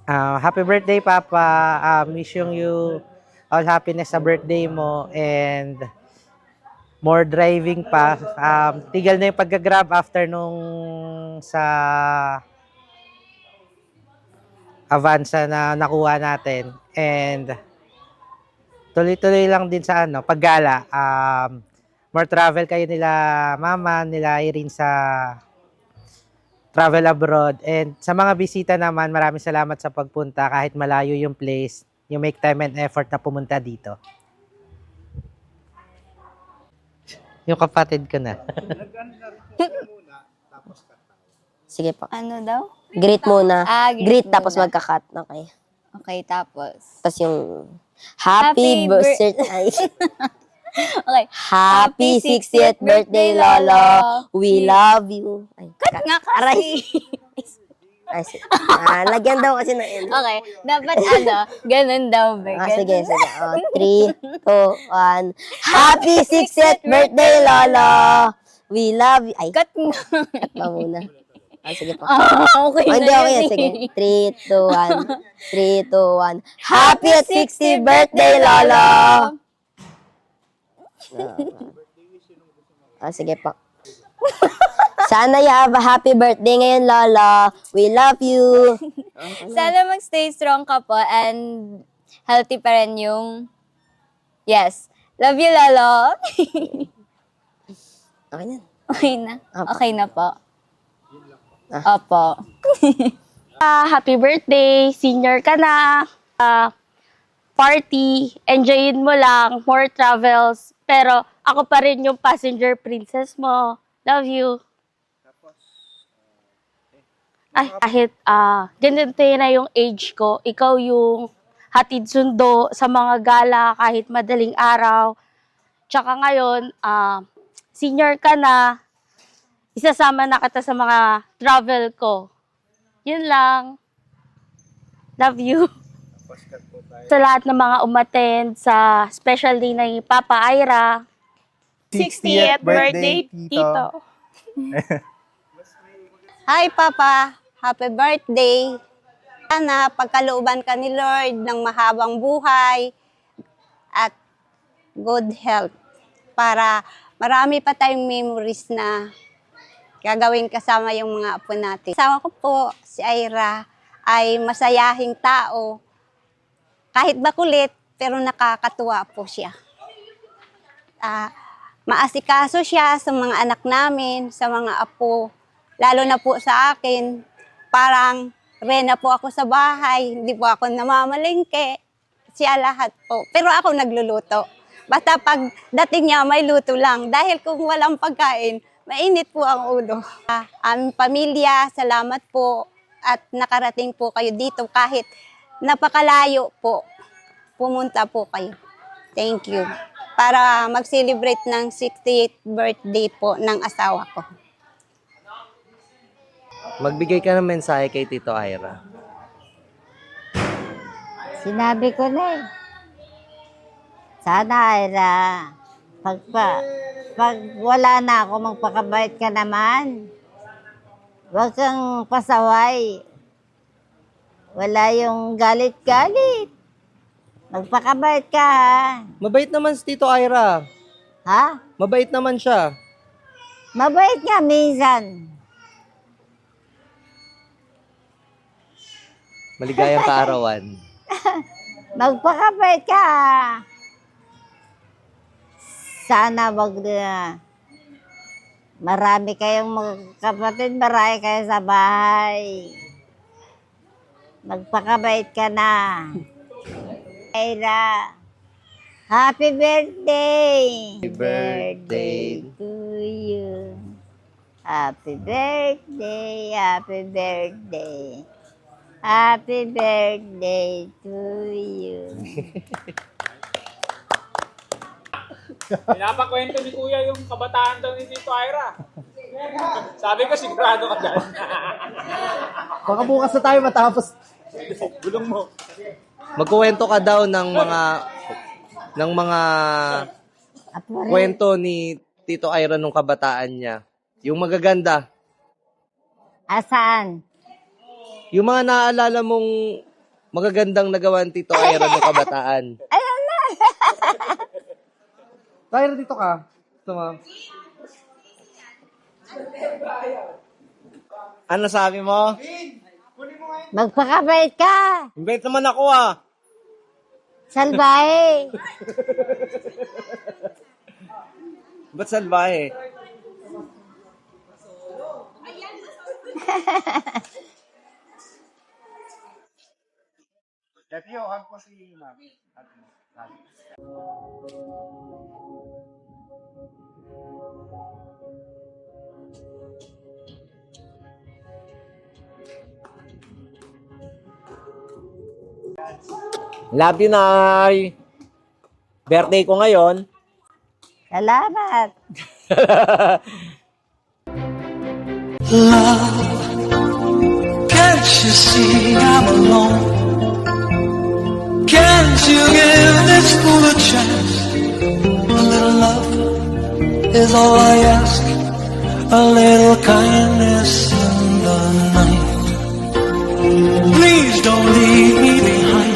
Happy birthday, Papa. Wishing you all happiness sa birthday mo and more driving pa. Tigil na yung pagka-grab after nung sa Avanza na nakuha natin. And tuloy-tuloy lang din sa paggala. More travel kayo nila Mama, nila Irene sa travel abroad. And sa mga bisita naman, maraming salamat sa pagpunta kahit malayo yung place. You make time and effort na pumunta dito. Yung kapatid ko na. Sige po. Ano daw? Greet muna. Greet Greet tapos muna. magka-cut. Okay. Okay, tapos. Tapos yung Happy happy birthday. Okay. Happy 60th birthday, Lolo. We love you. Ay, Nga aray. kasi. Ay, lagyan daw kasi na yun. Okay. Dapat ganun daw ba? Sige. 3, 2, 1. Happy 60th birthday, Lolo. We love you. Ay, Cut nga. cut pa muna. Sige po. Okay Hindi, na okay. yun Sige. eh. 3, 2, 1. 3, 2, 1. Happy 60th birthday, Lolo. Sige po. Sana you have a happy birthday ngayon, Lolo. We love you. Sana mag-stay strong ka po and healthy pa rin yung... Yes. Love you, Lolo. Okay na. Okay na. Opo. Okay na po. Opo. Happy birthday, senior ka na. Party, enjoyin mo lang, more travels. Pero ako pa rin yung passenger princess mo. Love you. Ay, kahit ganito na yung age ko, ikaw yung hatid sundo sa mga gala kahit madaling araw. Tsaka ngayon, senior ka na, isasama na kita sa mga travel ko. Yun lang. Love you. Sa lahat ng mga umattend sa special day ni Papa Ira. 60th birthday, Tito. Hi, Papa. Happy birthday. Sana pagkalooban ka ni Lord ng mahabang buhay at good health para marami pa tayong memories na gagawin kasama yung mga apo natin. Kasama ko po, si Ira, ay masayahing tao. Kahit bakulit, pero nakakatuwa po siya. Maasikaso siya sa mga anak namin, sa mga apo. Lalo na po sa akin, parang rena po ako sa bahay, hindi po ako namamalengke. Siya lahat po. Pero ako nagluluto. Basta pag dating niya, may luto lang. Dahil kung walang pagkain, mainit po ang ulo. Aming pamilya, salamat po. At nakarating po kayo dito kahit napakalayo po. Pumunta po kayo. Thank you. Para mag-celebrate ng 68th birthday po ng asawa ko. Magbigay ka ng mensahe kay Tito Ira. Sinabi ko na eh. Sana, Ira, pag wala na ako, magpakabait ka naman. Huwag kang pasaway. Wala yung galit-galit. Magpakabait ka, ha? Mabait naman si Tito Ira. Ha? Mabait naman siya. Mabait nga minsan. Maligayang kaarawan. Magpakabait ka, ha? Sana wag na. Marami kayong magkapatid, marami kayo sa bahay. Magpakabait ka na. Ira, happy birthday! Happy birthday. to you. Happy birthday, happy birthday. Happy birthday to you. Pinapakwento ni Kuya yung kabataan daw ni Tito Ira. Sabi ko, sigurado ka dyan. Baka bukas na tayo matapos. Gulong mo. Magkuwento ka daw ng mga Apore, kwento ni Tito Ira nung kabataan niya. Yung magaganda. asaan? Yung mga naaalala mong magagandang nagawa ni Tito Ira ng kabataan? Tyra, dito ka. Gusto mo? Ano sabi mo? Magpakabait ka. Invite naman ako ah. Salbahe. Ba't salbahe? Nephew, hug ko si Mami. Love you, Nay. Birthday ko ngayon. Salamat. Can't you see I'm alone? Can't you give this fool a chance? A little love is all I ask. A little kindness in the night. Please don't leave me behind.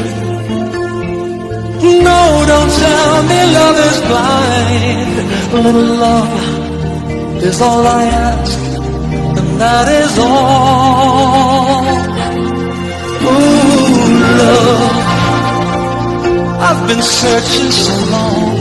No, don't tell me love is blind. A little love is all I ask. And that is all. Ooh, love, I've been searching so long.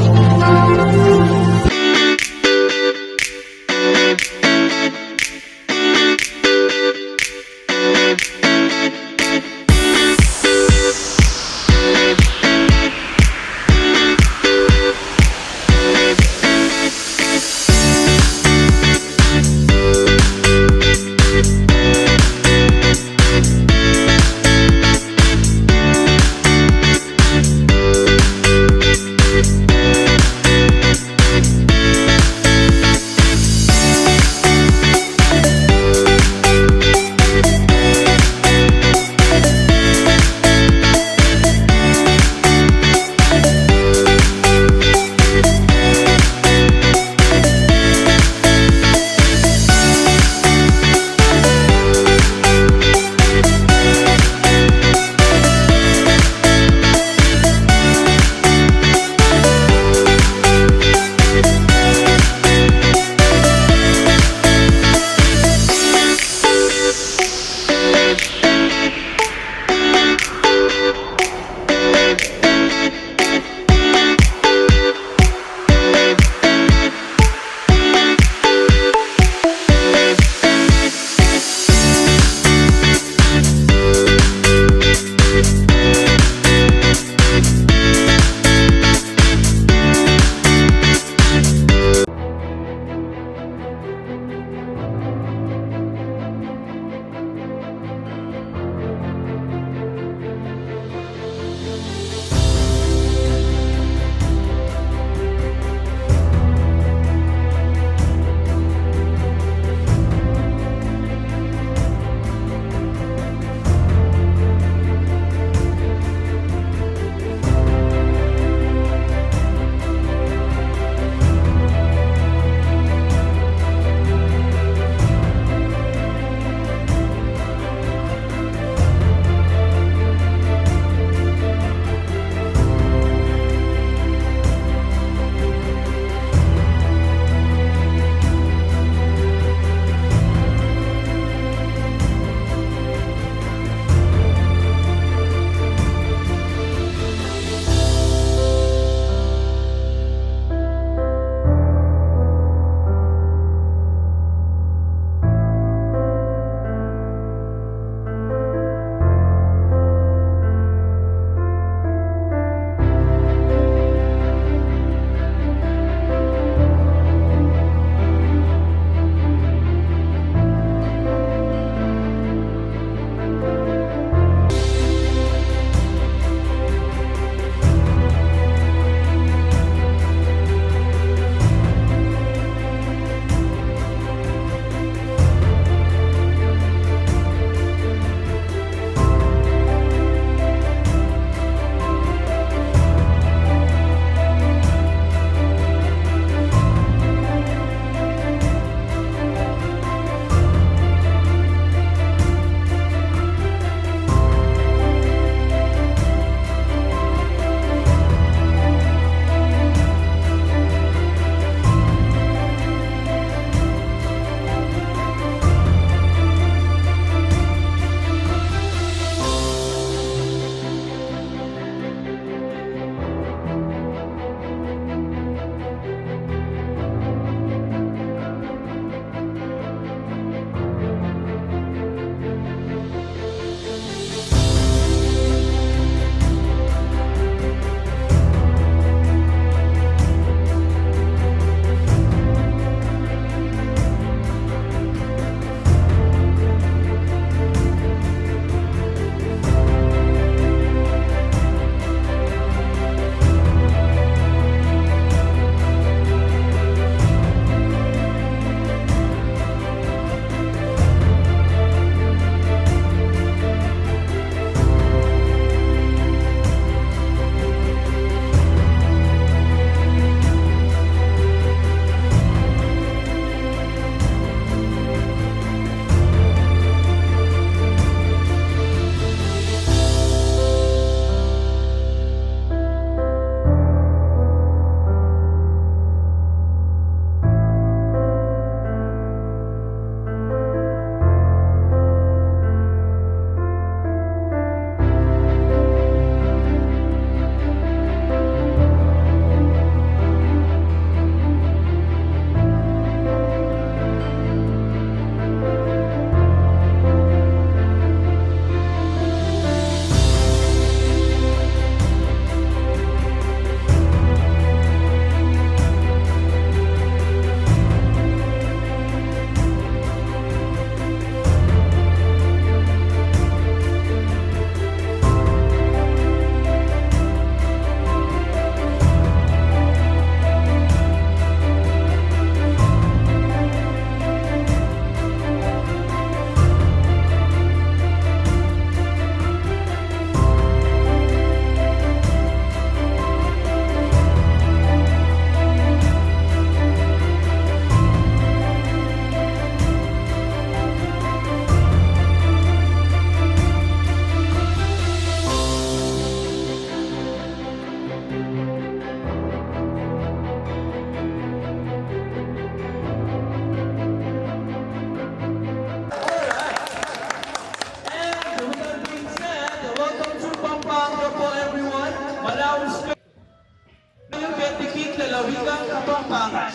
ng Kapampangan.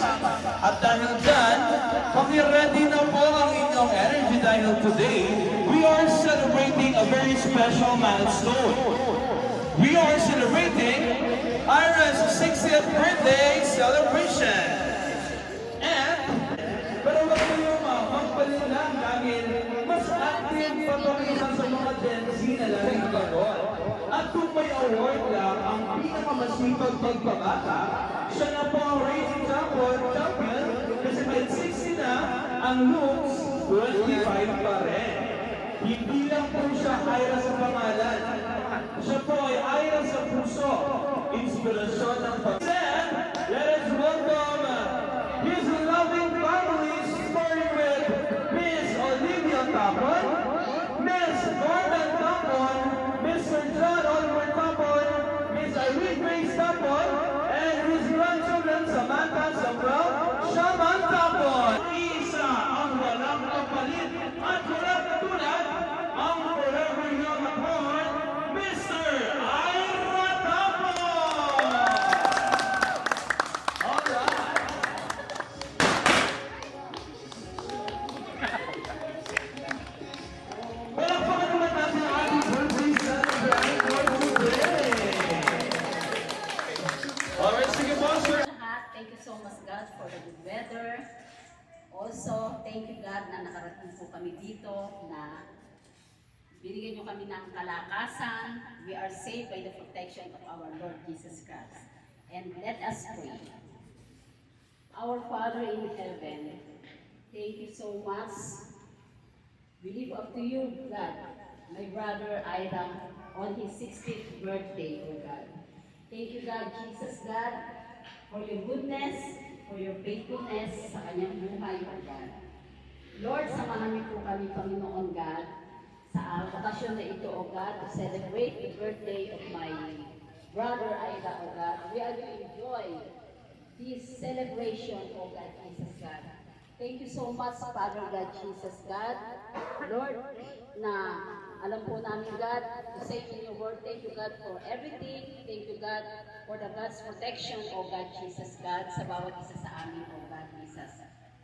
At dahil dyan, paki-ready na po ang inyong energy dahil today, we are celebrating a very special milestone. We are celebrating Ira's 60th birthday celebration. And, pero wag kayong magpalit lang dahil mas active pa ito isa sa mga Gen Z na laring ganon. At kung may award lang, ang pinakamasipag magpabata, siya na po ang rating champion kasi may 60 na, ang looks 25 pa rin. Hindi lang po siya Ira sa pangalan. Siya po ay Ira sa puso. Inspirasyon ng pag-sen. Let us welcome his loving family starting with Miss Olivia Tapon, Miss Norman Tapon, Mr. John Oliver Tapon, Miss Irene Grace Tapon, and his grandchildren Samantha Samuel, Shaman Tapon. Isa ang walang kapalit at walang katulad ang forever young at heart, Mr. Ira Tapon! Alright! Palakpakan naman natin ang ating birthday celebrant for today! Alright, sige po, sir! Lahat, thank you so much God for the good weather. Also, thank you God na nakarating po kami dito, na binigyan nyo kami ng kalakasan. We are saved by the protection of our Lord Jesus Christ. And let us pray. Our Father in heaven, thank you so much. We live up to you, God. My brother Ira on his 60th birthday, oh God. Thank you, God, Jesus, God, for your goodness, for your faithfulness sa kanyang buhay, O God. Lord, samahan niyo po kami, Panginoon God, sa okasyon na ito, O God, to celebrate the birthday of my brother Ira, O God. We are to enjoy this celebration, O God, Jesus, God. Thank you so much, Father God, Jesus, God. Lord, na alam po namin, God, to say in your word, thank you, God, for everything. Thank you, God, for the God's protection, O God, Jesus, God, sa bawat isa sa amin, O God, Jesus.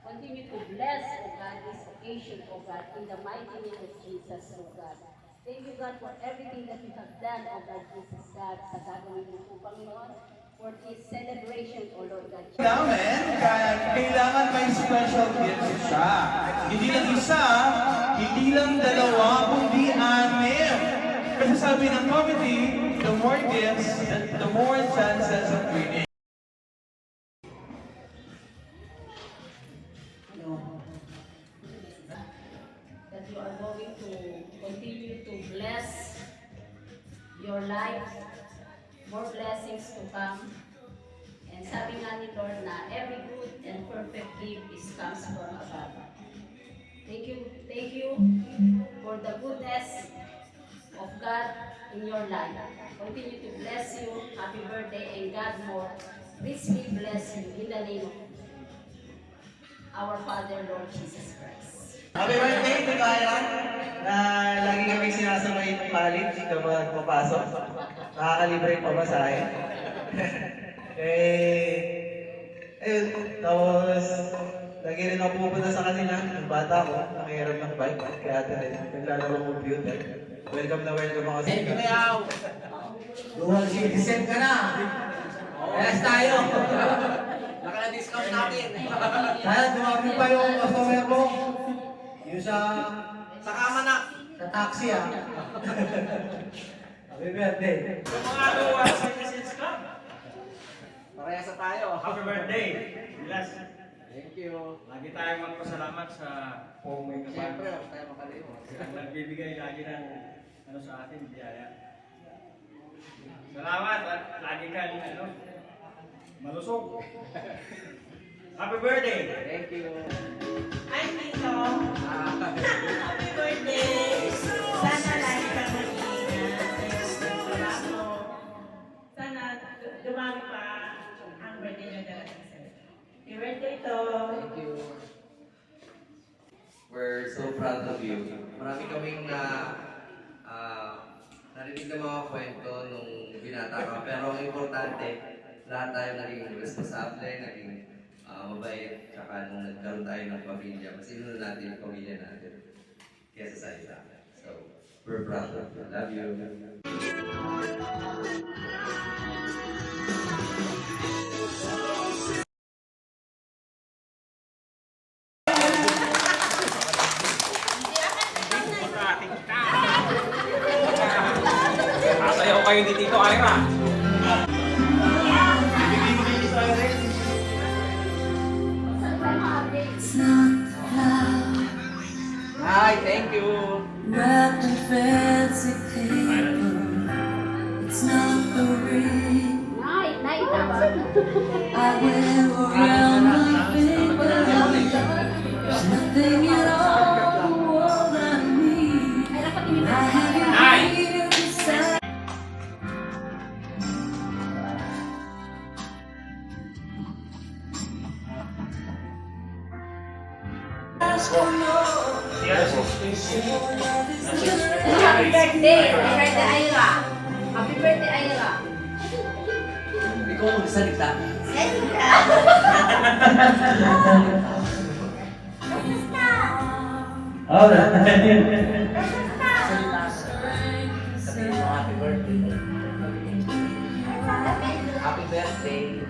Continue to bless, O God, this occasion, O God, in the mighty name of Jesus, O God. Thank you, God, for everything that you have done, O God, Jesus, God, sa gagawin mo po, Panginoon, for this celebration, O Lord God. Namin, kailangan may special gift siya. Hindi lang isa, hindi lang dalawa, kundi anim. Kasi sabi ng committee, the more gifts, the more chances of winning. That you are going to continue to bless your life, more blessings to come. And sabi nga ni Lord na every good and perfect gift is comes from above. Thank you for the goodness of God in your life. Continue to bless you. Happy birthday, and God more richly bless you in the name of our Father, Lord Jesus Christ. Happy birthday, Tikayan! Na lagi kami sinasabay ng palit kapag papasok. Nakakalibre pa ba sa akin? Ayun, tapos lagi rin ako pupunta sa kanila. Nung bata ko, nakiharap ng bike. Kaya ate rin, naglalaro ng computer. Welcome na welcome ako sa inyo. Dual citizen ka na! Yes tayo! Naka-discount natin. Kaya dumami pa yung customer mo. Yung sa Kamanak. Sa taxi ah. Happy birthday. Sa mga luwa citizens club. Parehasa tayo. Happy birthday. Bless. Thank you. Lagi tayong magpasalamat sa Siyempre, huwag tayo makalimot. ang nagbibigay lagi ng sa atin, biyaya. Salamat at lagi kang malusog. Happy birthday! Thank you. Ay, Tito. Happy birthday! Sana lagi ka mag-iingat sa iyong trabaho. Sana dumami pa ang birthday na darating sa'yo. Happy birthday, Tito. Thank you. We're so proud of you. Marami kaming narinig ng mga kwento nung binata ka. Pero ang importante, lahat tayo naging responsable, naging mabait, tsaka nung nagkaroon tayo ng pamilya, mas inuna natin yung pamilya natin kesa sa isa. So, we're proud of you. Love you. Sasayaw kayo ni Tito Ira. Hi, thank you. Wrapped in fancy paper, it's not the ring I wear around my finger. There's nothing in all the world I need. I have you here beside. Ask for more. Happy birthday! Happy birthday, Ira! Happy birthday, Ira! Ikaw ang magsalita. Sabihin mo happy birthday. Happy birthday.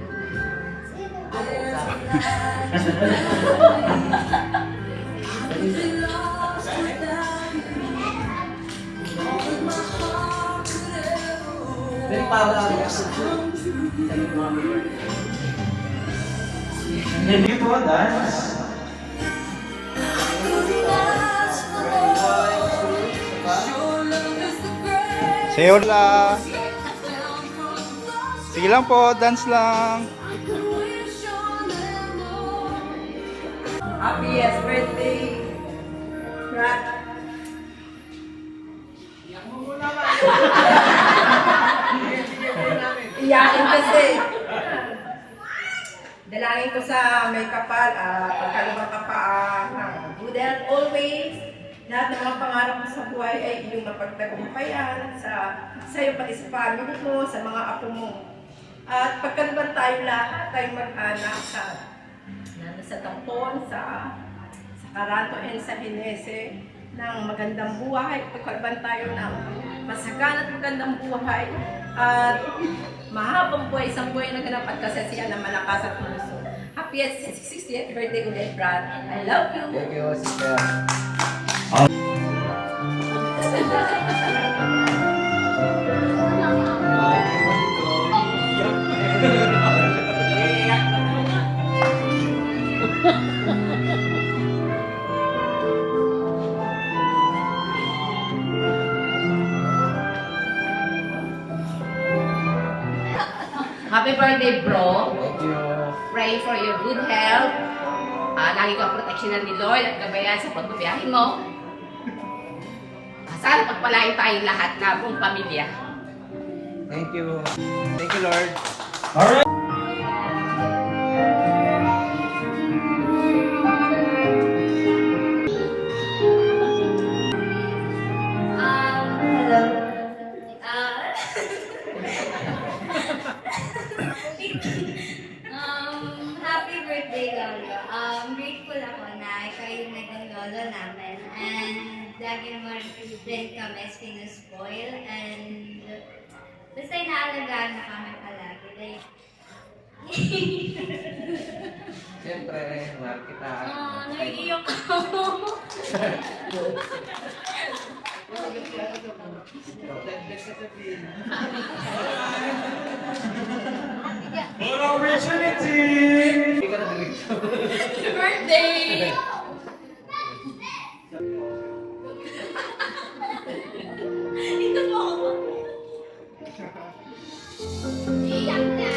Very power out of sabihin mo happy birthday. Hindi po, dance. Sayo lang. Sige lang po, dance lang. Happiest birthday, Brad. Iyakin kasi. Dalangin ko sa may kapal, pagkalabang ka pa ng good health always. Lahat ng mga pangarap mo sa buhay ay iyong mapagtagumpayan sa iyo pati sa family mo, sa mga apo mo. At pagkalabang tayo lahat, tayo mag-anak sa Tampon, sa Caranto and sa Hinese ng magandang buhay. Pagkalabang tayo ng masagan at magandang buhay. At mahabang buhay, isang buhay na ganap at kasasiyan na malakas at malusog. Happiest 60th birthday ulit, Brad. I love you. Thank you, sister. Happy birthday, bro! Thank you. Pray for your good health. Lagi kang proteksyonan ni Lord at gabayan sa pagbabiyahin mo. Sana pagpalain tayong lahat na buong pamilya. Thank you. Thank you, Lord. Hello. Happy birthday, Lolo. Grateful ako na ikaw yung naging lolo namin. And lagi mo rin kami sinuspoil. And basta inaalagaan mo kami palagi. Like, Siyempre, mahal kita. naiiyak ako. For opportunity! Birthday! Ito po ako. Iyak na.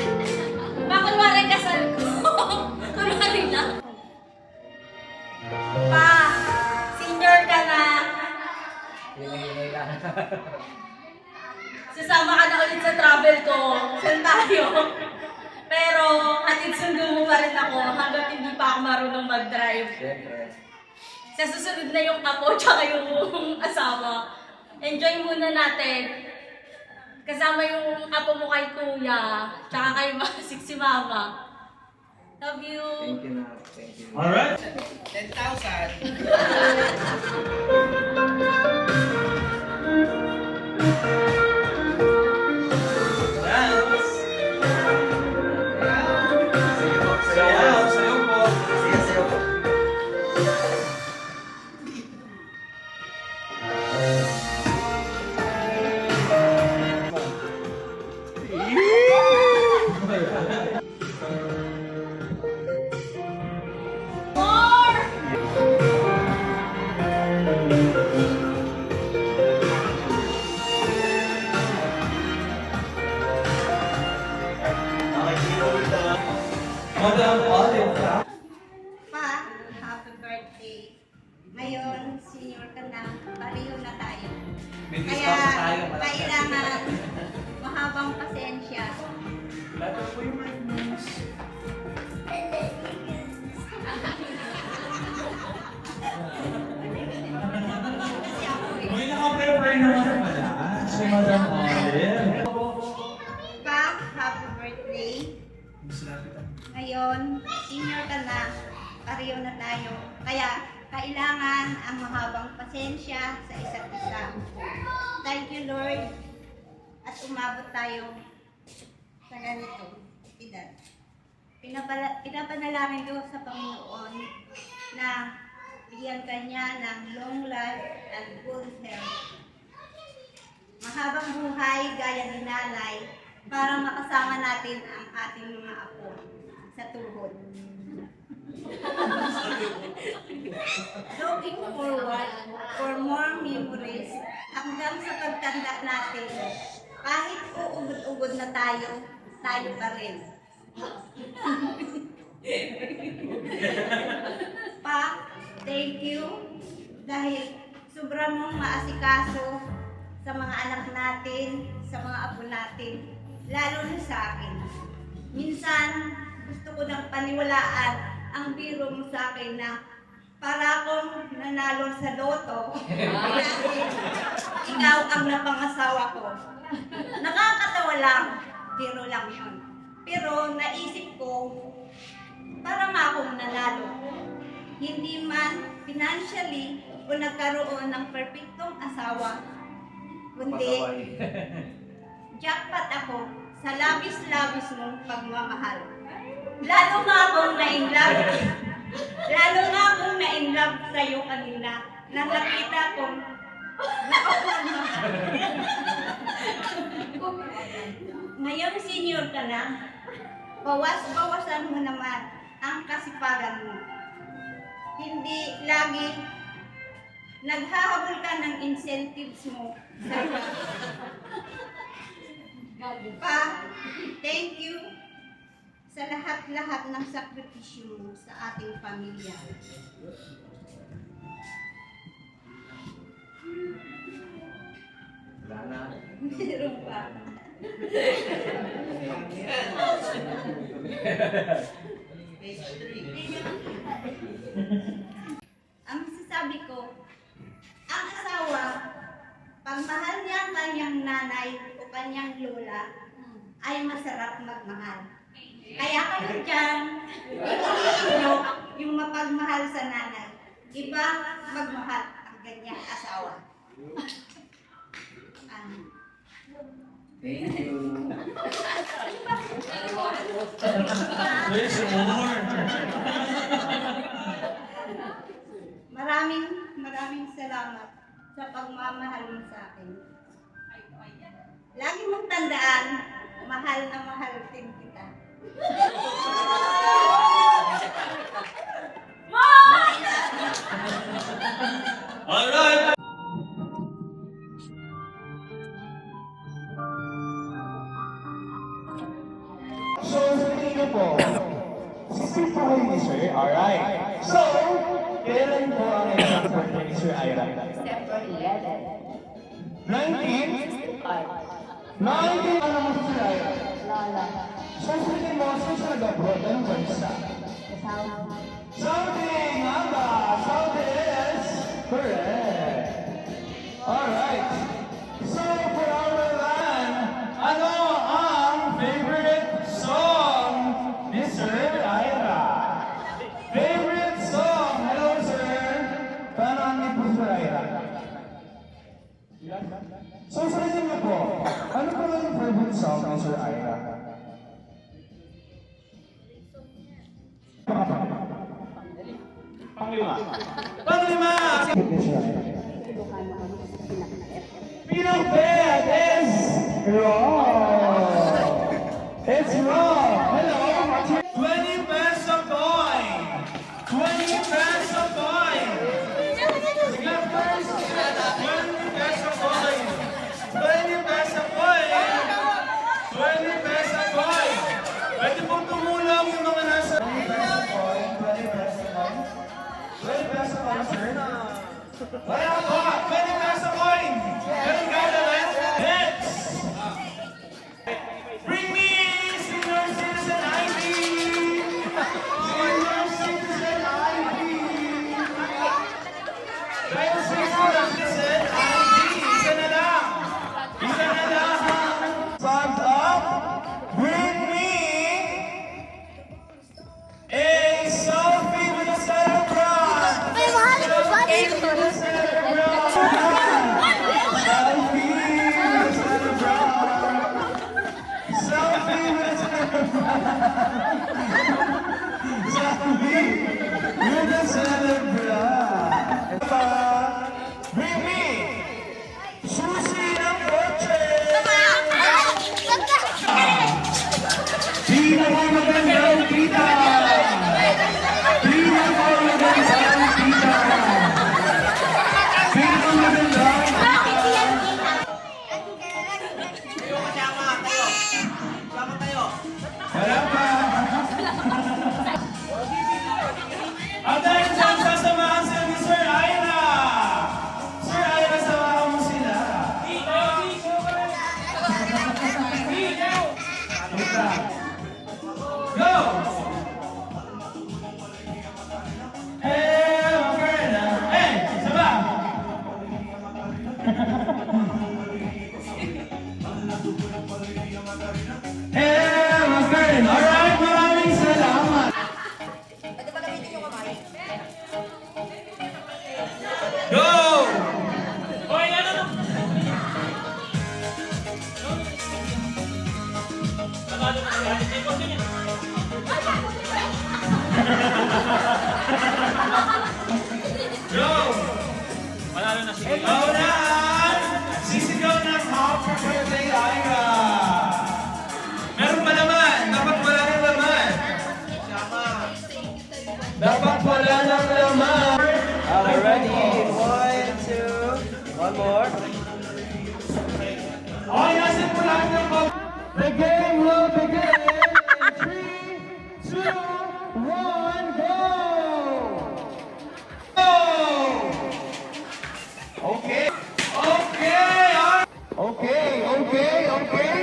Kunwari kasal ko. Kunwari lang. Pa, senior ka na. Sasama ka na ulit sa travel ko. Saan tayo? Pero hatid sundo mo pa rin ako hanggat hindi pa ako marunong mag-drive. Sa susunod na yung apo tsaka yung asawa. Enjoy muna natin. Kasama yung apo mo kay kuya, tsaka kay Masi. Bisik si Mama. Love you. Thank you na. Thank you. Alright. 10,000. Dance. Sayaw, sayaw po. Sayaw po. Madam Olive. Pa, happy birthday. Ngayon, senior ka na, pareho na tayo. Kaya, kailangan mahabang pasensya. Letter po yung mic, miss. May naka-prepare naman pala si Madam Olive. Pa, happy birthday. Ngayon, senior ka na, pareho na tayo. Kaya, kailangan ang mahabang pasensya sa isa't isa. Thank you, Lord. At umabot tayo sa ganito, edad. Pinapanalangin ko sa Panginoon na bigyan ka niya ng long life and good health. Mahabang buhay gaya ni Nanay para makasama natin ang ating mga apo sa tuhod. Looking forward for more memories hanggang sa pagtanda natin. Kahit uugod-ugod na tayo, tayo pa rin. Pa, thank you dahil sobrang mong maasikaso sa mga anak natin, sa mga apo natin, lalo na sa akin. Minsan, gusto ko nang paniwalaan ang biro mo sa akin na para akong nanalo sa loto. Ikaw ang napangasawa ko. Nakakatawa lang, biro lang yun. Pero naisip ko, para akong nanalo. Hindi man financially o nagkaroon ng perfectong asawa, kundi jackpot ako sa labis-labis mong pagmamahal. Lalo nga akong na-inlove. Lalo nga akong na-inlove sa'yo kanina nang nakita kong nakapagmahal. Ngayon senior ka na, bawas-bawasan mo naman ang kasipagan mo. Hindi lagi naghahabol ka ng incentives mo sa iba. Pa, thank you sa lahat-lahat ng sakripisyo mo sa ating pamilya. Wala na. Meron pa. Ang masasabi ko, ang asawa, pag mahal niya ang kanyang nanay o kanyang lola, ay masarap magmahal. Kaya kayo dyan, ipiliin nyo yung mapagmahal sa nanay. Iba magmahal ang ganyang asawa. Thank you. There's more. Maraming salamat sa pagmamahal mo sa akin. Lagi mong tandaan, mahal na mahal din kita. Alright. So, sa tingin niyo po, sisip po kayo ni Sir, alright. So, kailan po ang exact birthday ni Sir Ira? September 11. 19? 19 ano mo si Sir Ira? Lola. So, sa tingin mo, saan siya nag-abroad? Anong bansa? Saudi nga ba? Saudi is correct. Alright. So, for our land, ano ang favorite song Panglima. Panglima! Pinang bed is wrong. It's wrong. Hello. 20 peso coin. 20 peso coin. Bigla first. 20 peso coin. 20 peso coin. 20 peso coin. Pwede pong tumulong yung mga nasa... 20 peso coin. 20 peso coin, sir. Wala po. 20 peso coin. Meron ka naman? Next. Bring me senior citizen ID. Senior citizen ID. Dahil senior citizen ID. Isa na lang. Isa na lang. Thumbs up. Bring me a selfie with a celebrant. Selfie with a celebrant. Selfie with a celebrant. Selfie with a celebrant. Bring me susi ng kotse. Pinakamagandang kita. Pinakamagandang kita. Pinakamagandang wala pa. At dahil dyan, sasamahan sila ni Sir Ira. Sir Ira, samahan mo sila. Go! Hey, Macarena. Hey, saba! Hey, Macarena. Alright, maraming salamat. Go! Hoy, ano na? Go! Manalo na si Ira. Unahan! Sisigaw ng Happy Birthday, Ira! Meron pa naman! Dapat wala ng laman! Dapat wala ng laman! Ready? 1, 2, one more. Okay, nasin mo lahat ng pag... The game will begin in 3, 2, 1, go! Go! Okay. Okay. Okay. Okay. Okay. Okay.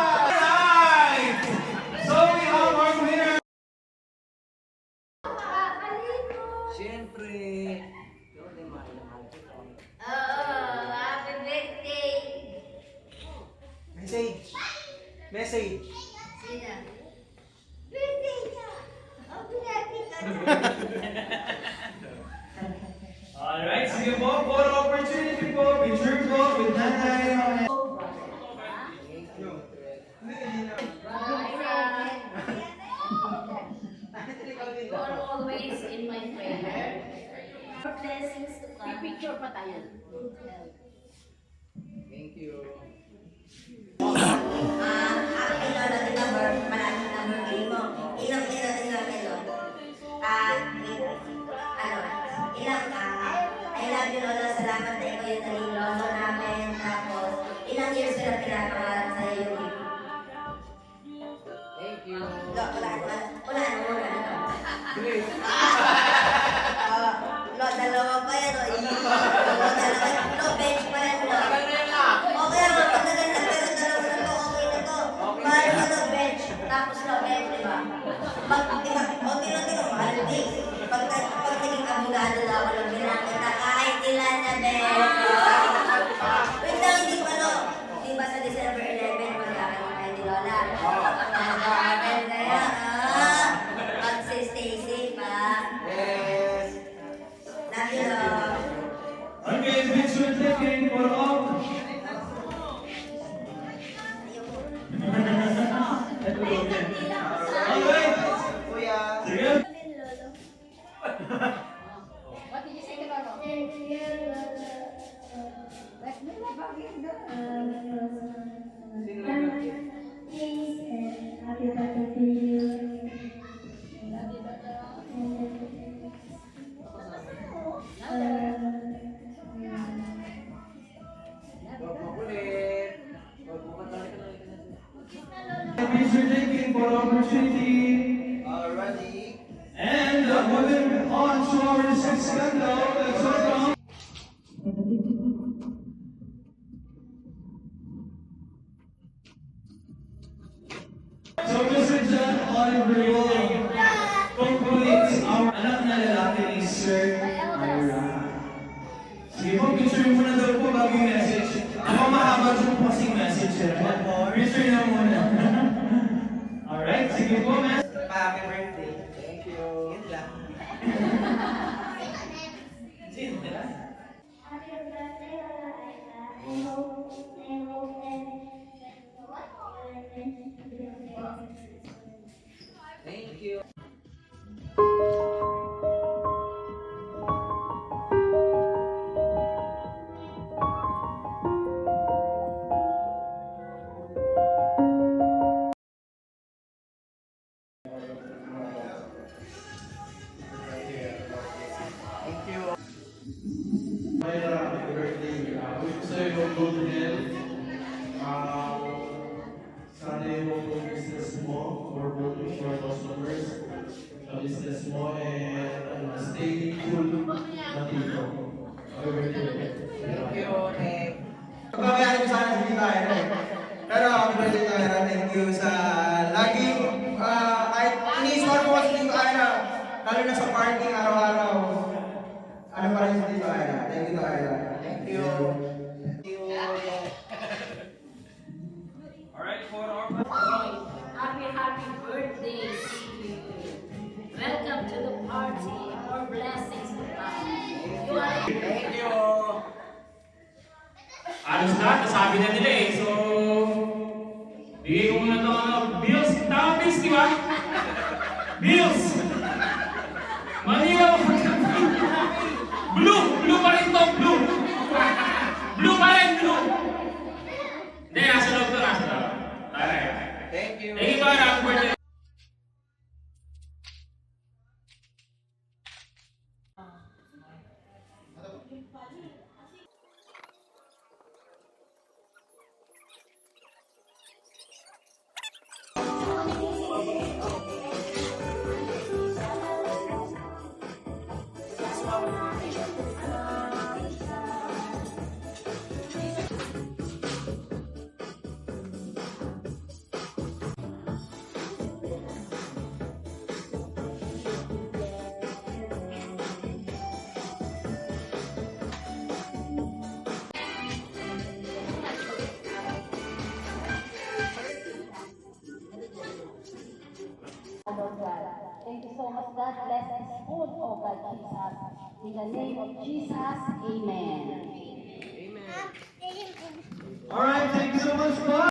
Alright. So we have our winner. Siyempre. Happy birthday! Message. Message. Sino? Birthday niya! Happy birthday ka! Alright, sige po. Photo opportunity po. Picture po with nanay. You are always in my prayer. Blessings to come. Picture pa tayo. Thank you. Aking lola din number, malaking number mo. Ilang kilo. I love you lola, salamat na ikaw yung naging lolo namin. Tapos, ilang years ko na pinapangarap sa iyo. Thank you. Wala. Dalawa pa yan, o. No, bench pa yan, no. Okay lang, matagal na, pero dalawa na to, okay na to. Mahal mo no bench, tapos no bench, di ba? Tino, mahal din. Pag naging abogado na ako, nung ginakita, kahit ilan na bench. Wait lang, hindi pa, no. Di ba sa December 11, magkakaroon kayo ni Lola? Nag-aaral kaya, mag-stay safe, ha? Yes. Love you, love. Okay, picture taking for all. Okay. Kuya. Sige. for the opportunity. Alrighty. And moving on to our sixth scandal, let's welcome. So Mr. John Oliver concludes our anak na lalaki ni Sir Ira. Sige po, picture muna daw po bago yung message. Ako mahaba po kasing message. Picture na muna. Alright, sige po, ma'am. Happy birthday. Thank you. Yun lang. Sino nila? Thank you. Ira, happy birthday. Wish ko sa'yo yung good health. Sana yung business mo or both your customers sa business mo and stay cool na dito. Happy birthday. Thank you, Nick. Pagbabayari ko sana si Tita Ira eh. Pero happy birthday Tita Ira. Thank you sa laging, kahit ini-store ko si Tita Ira, lalo na sa parking araw-araw. Ano pa rin si Tita Ira. Thank you, Tita Ira. Thank you. Thank you. Alright, for our Happy birthday to you. Welcome to the party. More blessings to come. You are Thank you. Alos lahat, nasabi na nila eh. So, bigay ko muna ito bills. Tama bills, di ba? Bills! Manila! Blue! Blue pa rin to! Blue! Blue pa rin! Blue! Hindi, nasa loob to. Nasa loob. Alright. Thank you. Thank you, Tara. Happy birthday. Thank you so much. God bless this food, oh God, Jesus. In the name of Jesus, amen. Alright, thank you so much, Bob.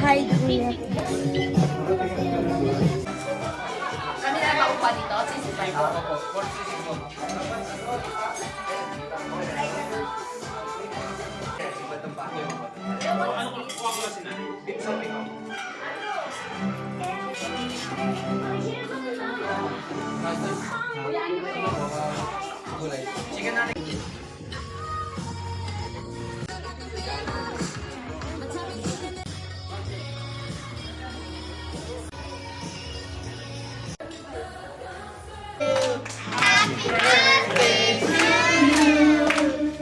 Hi, Kuya. Kanina ba upa dito? Sisipay ko. Ano kung kuha ko lang si Nanay? Dito sa pick-up. Chicken natin.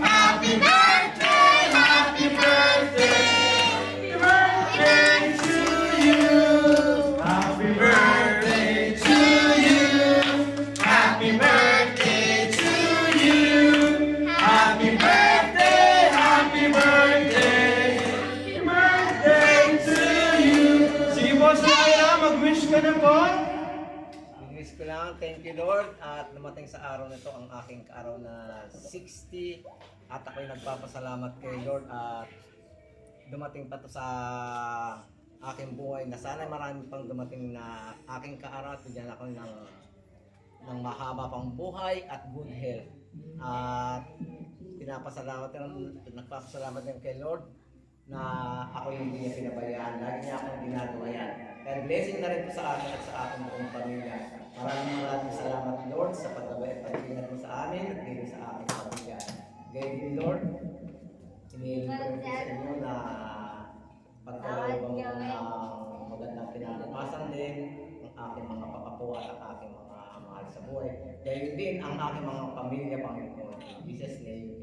Happy birthday to you. Happy birthday to you. lang. Thank you, Lord. At dumating sa araw na ito ang aking araw na 60. At ako'y nagpapasalamat kay Lord at dumating pa to sa aking buhay na sana marami pang dumating na aking kaaraw at bigyan ako ng mahaba pang buhay at good health. At nagpapasalamat din kay Lord na ako hindi niya pinabayaan. Lagi niya akong ginagawa yan. Kaya blessing na rin po sa akin at sa aking buong pamilya. Maraming salamat Lord sa paggabay at pag-ingat mo sa amin at din sa aking pamilya. Gayun din Lord, hinihiling ko rin po sa inyo na pagkalawang magandang pinapapasan din ang aking mga papakuha at aking mga mahal sa buhay. Gayun din ang aking mga pamilya, Panginoon. In Jesus' name,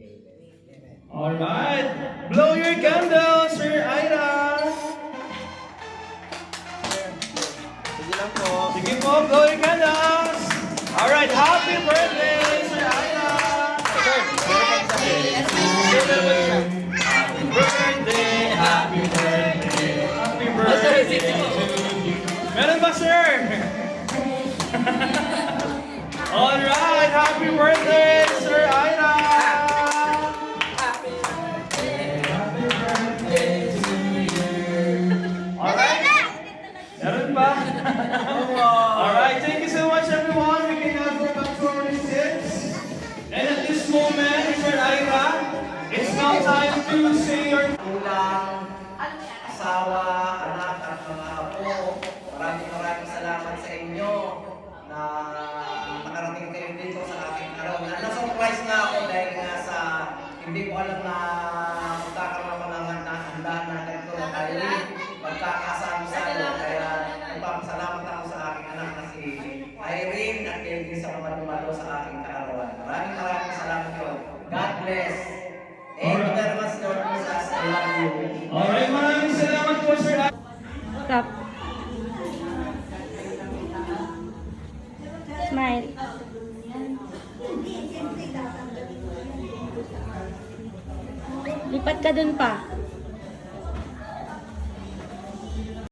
Amen. Alright! Blow your candles, Sir Ira! Sige lang po. Sige po, blow your candles! Alright, happy birthday, Sir Ira! Happy birthday, happy birthday, happy birthday! Meron ba, sir? Alright, happy birthday, Sir Ira! Happy birthday to you! Alright? Meron ba? Alright, thank you so much everyone. We can now go back to our seats. And at this moment, Sir Ira, it's now time to say your Kulang, asawa, anak at mga apo. Maraming salamat sa inyo na nakarating kayo dito sa aking araw. Na-surprise na ako dahil nga sa hindi ko alam na magkakaroon ako ng handa na ganito na tayo magkakasama-sama. Kaya nagpapasalamat ako sa aking anak na si Irene at kayo din sa mga dumalo sa aking kaarawan. Maraming salamat yun. God bless. Thank you very much, Lord Jesus. I love you. Alright, maraming salamat po, Sir Ira. Stop. Smile. Lipat ka dun pa.